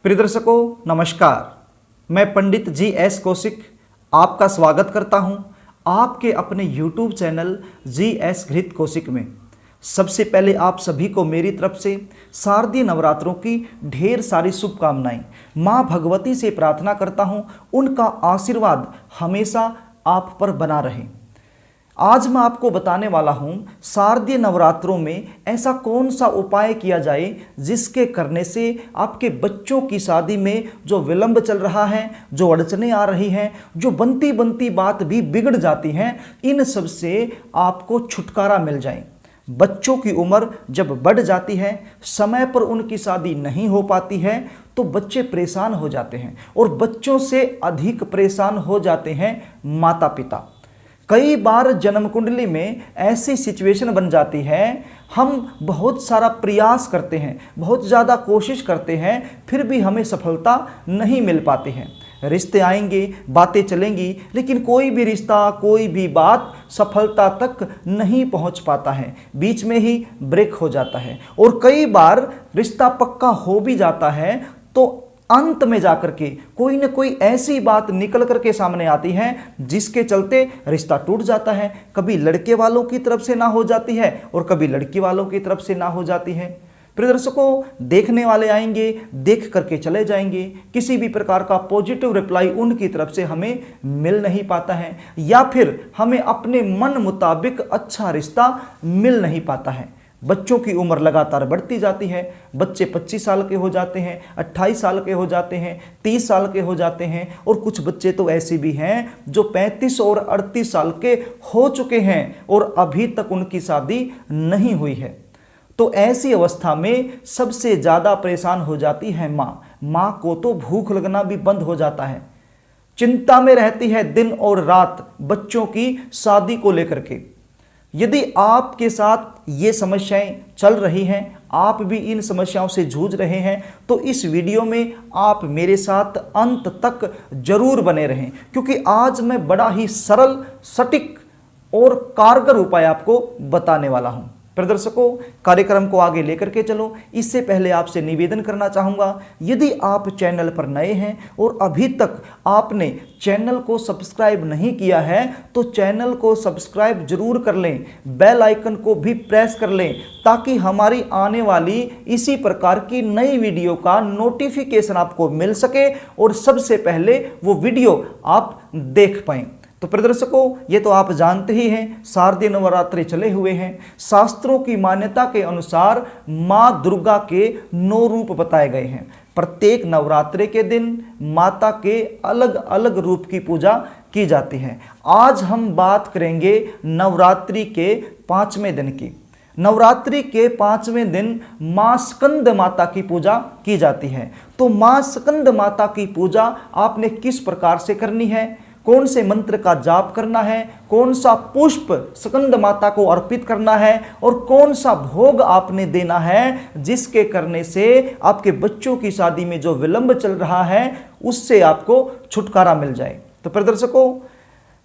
प्रिय दर्शकों नमस्कार। मैं पंडित जी एस कौशिक आपका स्वागत करता हूं आपके अपने YouTube चैनल जी एस घृत कौशिक में। सबसे पहले आप सभी को मेरी तरफ से शारदीय नवरात्रों की ढेर सारी शुभकामनाएं। मां भगवती से प्रार्थना करता हूं उनका आशीर्वाद हमेशा आप पर बना रहे। आज मैं आपको बताने वाला हूं शारदीय नवरात्रों में ऐसा कौन सा उपाय किया जाए जिसके करने से आपके बच्चों की शादी में जो विलंब चल रहा है, जो अड़चने आ रही हैं, जो बनती बनती बात भी बिगड़ जाती हैं, इन सब से आपको छुटकारा मिल जाए। बच्चों की उम्र जब बढ़ जाती है, समय पर उनकी शादी नहीं हो पाती है, तो बच्चे परेशान हो जाते हैं और बच्चों से अधिक परेशान हो जाते हैं माता पिता। कई बार जन्म कुंडली में ऐसी सिचुएशन बन जाती है, हम बहुत सारा प्रयास करते हैं, बहुत ज़्यादा कोशिश करते हैं, फिर भी हमें सफलता नहीं मिल पाती है। रिश्ते आएंगे, बातें चलेंगी, लेकिन कोई भी रिश्ता, कोई भी बात सफलता तक नहीं पहुंच पाता है, बीच में ही ब्रेक हो जाता है। और कई बार रिश्ता पक्का हो भी जाता है तो अंत में जाकर के कोई न कोई ऐसी बात निकल करके सामने आती है जिसके चलते रिश्ता टूट जाता है। कभी लड़के वालों की तरफ से ना हो जाती है और कभी लड़की वालों की तरफ से ना हो जाती है। प्रिय दर्शकों, देखने वाले आएंगे, देख करके चले जाएंगे, किसी भी प्रकार का पॉजिटिव रिप्लाई उनकी तरफ से हमें मिल नहीं पाता है, या फिर हमें अपने मन मुताबिक अच्छा रिश्ता मिल नहीं पाता है। बच्चों की उम्र लगातार बढ़ती जाती है, बच्चे 25 साल के हो जाते हैं, 28 साल के हो जाते हैं, 30 साल के हो जाते हैं, और कुछ बच्चे तो ऐसे भी हैं जो 35 और 38 साल के हो चुके हैं और अभी तक उनकी शादी नहीं हुई है। तो ऐसी अवस्था में सबसे ज़्यादा परेशान हो जाती है माँ को तो भूख लगना भी बंद हो जाता है, चिंता में रहती है दिन और रात बच्चों की शादी को लेकर के। यदि आपके साथ ये समस्याएं चल रही हैं, आप भी इन समस्याओं से जूझ रहे हैं, तो इस वीडियो में आप मेरे साथ अंत तक जरूर बने रहें, क्योंकि आज मैं बड़ा ही सरल, सटीक और कारगर उपाय आपको बताने वाला हूं। दर्शकों, कार्यक्रम को आगे लेकर के चलो। इससे पहले आपसे निवेदन करना चाहूँगा, यदि आप चैनल पर नए हैं और अभी तक आपने चैनल को सब्सक्राइब नहीं किया है तो चैनल को सब्सक्राइब जरूर कर लें, बेल आइकन को भी प्रेस कर लें, ताकि हमारी आने वाली इसी प्रकार की नई वीडियो का नोटिफिकेशन आपको मिल सके और सबसे पहले वो वीडियो आप देख पाएं। तो प्रिय दर्शकों, ये तो आप जानते ही हैं, शारदीय नवरात्रि चले हुए हैं। शास्त्रों की मान्यता के अनुसार माँ दुर्गा के 9 रूप बताए गए हैं। प्रत्येक नवरात्रि के दिन माता के अलग अलग रूप की पूजा की जाती है। आज हम बात करेंगे नवरात्रि के 5वें दिन की। नवरात्रि के 5वें दिन माँ स्कंद माता की पूजा की जाती है। तो माँ स्कंद माता की पूजा आपने किस प्रकार से करनी है, कौन से मंत्र का जाप करना है, कौन सा पुष्प स्कंद माता को अर्पित करना है और कौन सा भोग आपने देना है जिसके करने से आपके बच्चों की शादी में जो विलंब चल रहा है उससे आपको छुटकारा मिल जाए। तो प्रिय दर्शकों,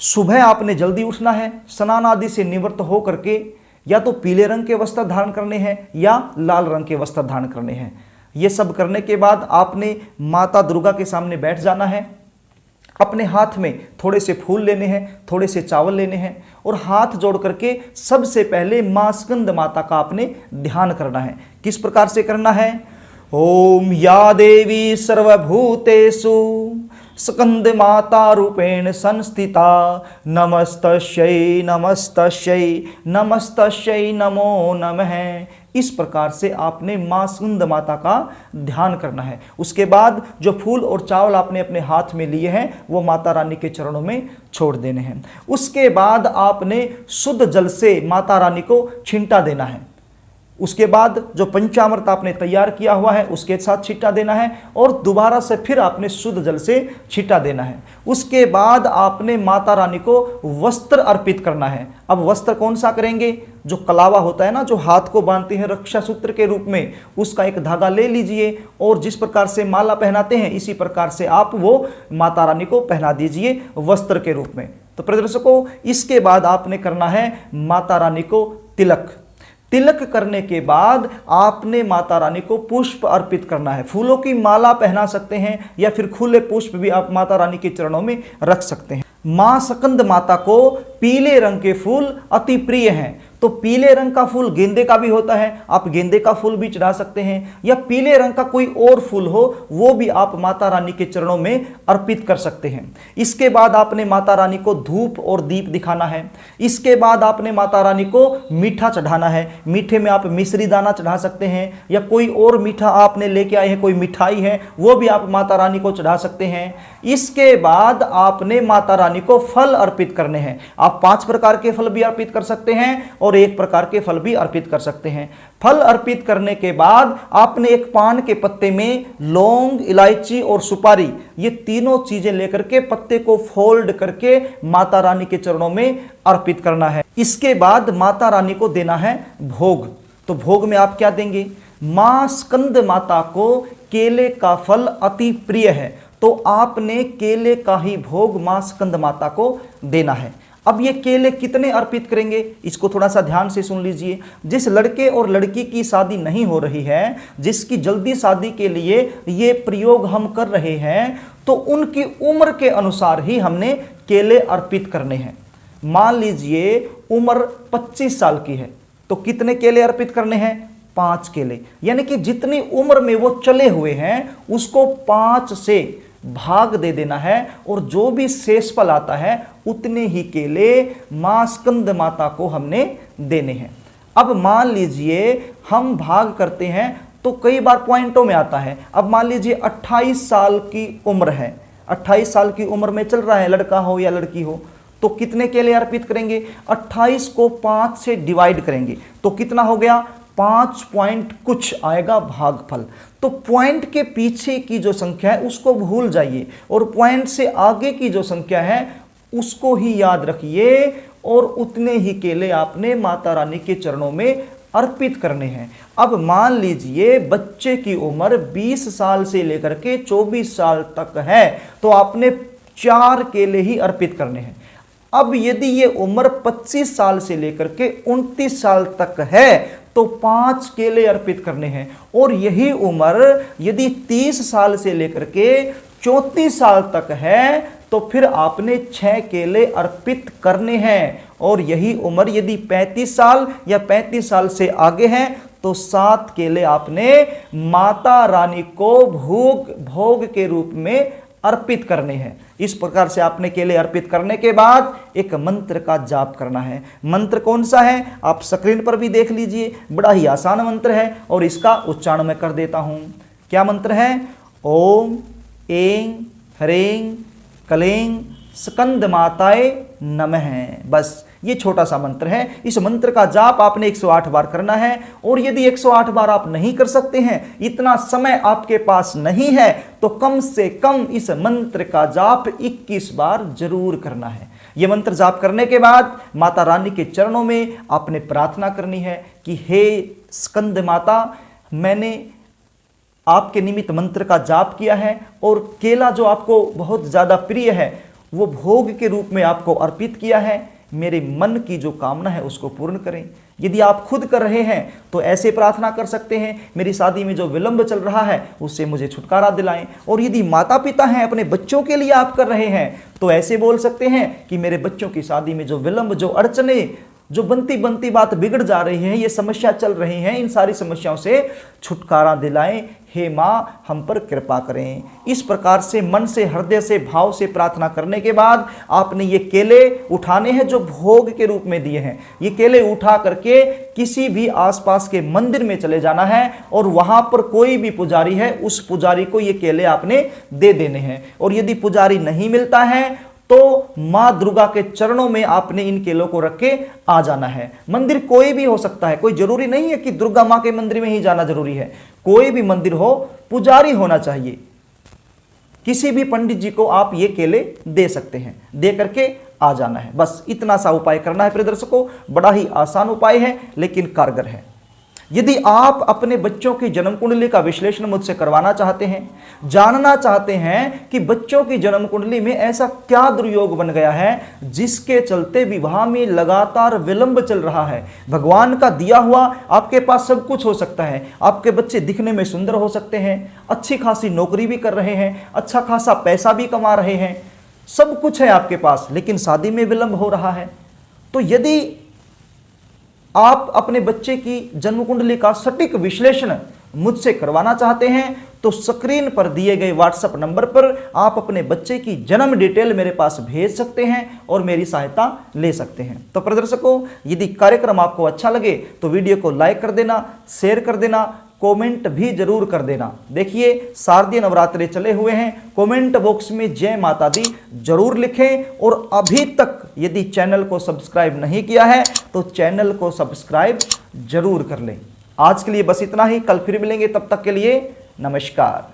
सुबह आपने जल्दी उठना है, स्नान आदि से निवृत्त हो करके या तो पीले रंग के वस्त्र धारण करने हैं या लाल रंग के वस्त्र धारण करने हैं। ये सब करने के बाद आपने माता दुर्गा के सामने बैठ जाना है। अपने हाथ में थोड़े से फूल लेने हैं, थोड़े से चावल लेने हैं और हाथ जोड़ करके सबसे पहले माँ स्कंद माता का आपने ध्यान करना है। किस प्रकार से करना है? ओम या देवी सर्वभूतेषु स्कंद माता रूपेण संस्थिता नमस्तस्यै नमस्तस्यै नमस्तस्यै नमो नमः। इस प्रकार से आपने माँ स्कंद माता का ध्यान करना है। उसके बाद जो फूल और चावल आपने अपने हाथ में लिए हैं वो माता रानी के चरणों में छोड़ देने हैं। उसके बाद आपने शुद्ध जल से माता रानी को छींटा देना है। उसके बाद जो पंचामृत आपने तैयार किया हुआ है उसके साथ छींटा देना है और दोबारा से फिर आपने शुद्ध जल से छींटा देना है। उसके बाद आपने माता रानी को वस्त्र अर्पित करना है। अब वस्त्र कौन सा करेंगे? जो कलावा होता है ना, जो हाथ को बांधते हैं रक्षा सूत्र के रूप में, उसका एक धागा ले लीजिए और जिस प्रकार से माला पहनाते हैं इसी प्रकार से आप वो माता रानी को पहना दीजिए वस्त्र के रूप में। तो प्रिय दर्शकों, इसके बाद आपने करना है माता रानी को तिलक। तिलक करने के बाद आपने माता रानी को पुष्प अर्पित करना है। फूलों की माला पहना सकते हैं या फिर खुले पुष्प भी आप माता रानी के चरणों में रख सकते हैं। मां स्कंद माता को पीले रंग के फूल अति प्रिय हैं, तो पीले रंग का फूल गेंदे का भी होता है, आप गेंदे का फूल भी चढ़ा सकते हैं, या पीले रंग का कोई और फूल हो वो भी आप माता रानी के चरणों में अर्पित कर सकते हैं। इसके बाद आपने माता रानी को धूप और दीप दिखाना है। इसके बाद आपने माता रानी को मीठा चढ़ाना है। मीठे में आप मिश्री दाना चढ़ा सकते हैं, या कोई और मीठा आपने लेके आए हैं, कोई मिठाई है वो भी आप माता रानी को चढ़ा सकते हैं। इसके बाद आपने माता रानी को फल अर्पित करने हैं। आप 5 प्रकार के फल भी अर्पित कर सकते हैं और 1 प्रकार के फल भी अर्पित कर सकते हैं। फल अर्पित करने के बाद आपने एक पान के पत्ते में लौंग, इलायची और सुपारी, ये तीनों चीजें लेकर के पत्ते को फोल्ड करके माता रानी के चरणों में अर्पित करना है। इसके बाद माता रानी को देना है भोग। तो भोग में आप क्या देंगे? मां स्कंद माता को केले का फल अति प्रिय है, तो आपने केले का ही भोग मां स्कंद माता को देना है। अब ये केले कितने अर्पित करेंगे, इसको थोड़ा सा ध्यान से सुन लीजिए। जिस लड़के और लड़की की शादी नहीं हो रही है, जिसकी जल्दी शादी के लिए ये प्रयोग हम कर रहे हैं, तो उनकी उम्र के अनुसार ही हमने केले अर्पित करने हैं। मान लीजिए उम्र 25 साल की है, तो कितने केले अर्पित करने हैं? 5 केले। यानी कि जितनी उम्र में वो चले हुए हैं उसको 5 से भाग दे देना है, और जो भी शेषफल आता है उतने ही केले मां स्कंद माता को हमने देने हैं। अब मान लीजिए हम भाग करते हैं तो कई बार पॉइंटों में आता है। अब मान लीजिए 28 साल की उम्र है, 28 साल की उम्र में चल रहा है, लड़का हो या लड़की हो, तो कितने केले अर्पित करेंगे? 28 को 5 से डिवाइड करेंगे तो कितना हो गया? 5 पॉइंट कुछ आएगा भागफल। तो पॉइंट के पीछे की जो संख्या है उसको भूल जाइए, और पॉइंट से आगे की जो संख्या है उसको ही याद रखिए, और उतने ही केले आपने माता रानी के चरणों में अर्पित करने हैं। अब मान लीजिए बच्चे की उम्र 20 साल से लेकर के 24 साल तक है, तो आपने 4 केले ही अर्पित करने हैं। अब यदि ये उम्र 25 साल से लेकर के 29 साल तक है तो 5 केले अर्पित करने हैं, और यही उम्र यदि 30 साल से लेकर के 34 साल तक है तो फिर आपने 6 केले अर्पित करने हैं, और यही उम्र यदि 35 साल या 35 साल से आगे है तो 7 केले आपने माता रानी को भोग के रूप में अर्पित करने हैं। इस प्रकार से आपने केले अर्पित करने के बाद एक मंत्र का जाप करना है। मंत्र कौन सा है आप स्क्रीन पर भी देख लीजिए, बड़ा ही आसान मंत्र है और इसका उच्चारण मैं कर देता हूं। क्या मंत्र है? ओम ऐं ह्रीं क्लीं स्कंद माताय नमः। बस ये छोटा सा मंत्र है। इस मंत्र का जाप आपने 108 बार करना है, और यदि 108 बार आप नहीं कर सकते हैं, इतना समय आपके पास नहीं है, तो कम से कम इस मंत्र का जाप 21 बार जरूर करना है। यह मंत्र जाप करने के बाद माता रानी के चरणों में आपने प्रार्थना करनी है कि हे स्कंद माता, मैंने आपके निमित्त मंत्र का जाप किया है, और केला जो आपको बहुत ज़्यादा प्रिय है वो भोग के रूप में आपको अर्पित किया है। मेरे मन की जो कामना है उसको पूर्ण करें। यदि आप खुद कर रहे हैं तो ऐसे प्रार्थना कर सकते हैं, मेरी शादी में जो विलंब चल रहा है उससे मुझे छुटकारा दिलाएं। और यदि माता पिता हैं, अपने बच्चों के लिए आप कर रहे हैं, तो ऐसे बोल सकते हैं कि मेरे बच्चों की शादी में जो विलंब, जो अड़चने, जो बनती बनती बात बिगड़ जा रही है, ये समस्या चल रही हैं, इन सारी समस्याओं से छुटकारा दिलाएं। हे माँ, हम पर कृपा करें। इस प्रकार से मन से, हृदय से, भाव से प्रार्थना करने के बाद आपने ये केले उठाने हैं जो भोग के रूप में दिए हैं। ये केले उठा करके किसी भी आसपास के मंदिर में चले जाना है, और वहां पर कोई भी पुजारी है उस पुजारी को ये केले आपने दे देने हैं। और यदि पुजारी नहीं मिलता है तो मां दुर्गा के चरणों में आपने इन केलों को रख के आ जाना है। मंदिर कोई भी हो सकता है, कोई जरूरी नहीं है कि दुर्गा मां के मंदिर में ही जाना जरूरी है। कोई भी मंदिर हो, पुजारी होना चाहिए। किसी भी पंडित जी को आप ये केले दे सकते हैं, दे करके आ जाना है। बस इतना सा उपाय करना है प्रिय दर्शकों। बड़ा ही आसान उपाय है लेकिन कारगर है। यदि आप अपने बच्चों की जन्म कुंडली का विश्लेषण मुझसे करवाना चाहते हैं, जानना चाहते हैं कि बच्चों की जन्म कुंडली में ऐसा क्या दुर्योग बन गया है जिसके चलते विवाह में लगातार विलंब चल रहा है, भगवान का दिया हुआ आपके पास सब कुछ हो सकता है, आपके बच्चे दिखने में सुंदर हो सकते हैं, अच्छी खासी नौकरी भी कर रहे हैं, अच्छा खासा पैसा भी कमा रहे हैं, सब कुछ है आपके पास, लेकिन शादी में विलंब हो रहा है। तो यदि आप अपने बच्चे की जन्म कुंडली का सटीक विश्लेषण मुझसे करवाना चाहते हैं तो स्क्रीन पर दिए गए व्हाट्सएप नंबर पर आप अपने बच्चे की जन्म डिटेल मेरे पास भेज सकते हैं और मेरी सहायता ले सकते हैं। तो प्रदर्शकों, यदि कार्यक्रम आपको अच्छा लगे तो वीडियो को लाइक कर देना, शेयर कर देना, कमेंट भी जरूर कर देना। देखिए, शारदीय नवरात्रे चले हुए हैं, कमेंट बॉक्स में जय माता दी जरूर लिखें और अभी तक यदि चैनल को सब्सक्राइब नहीं किया है तो चैनल को सब्सक्राइब जरूर कर लें। आज के लिए बस इतना ही, कल फिर मिलेंगे, तब तक के लिए नमस्कार।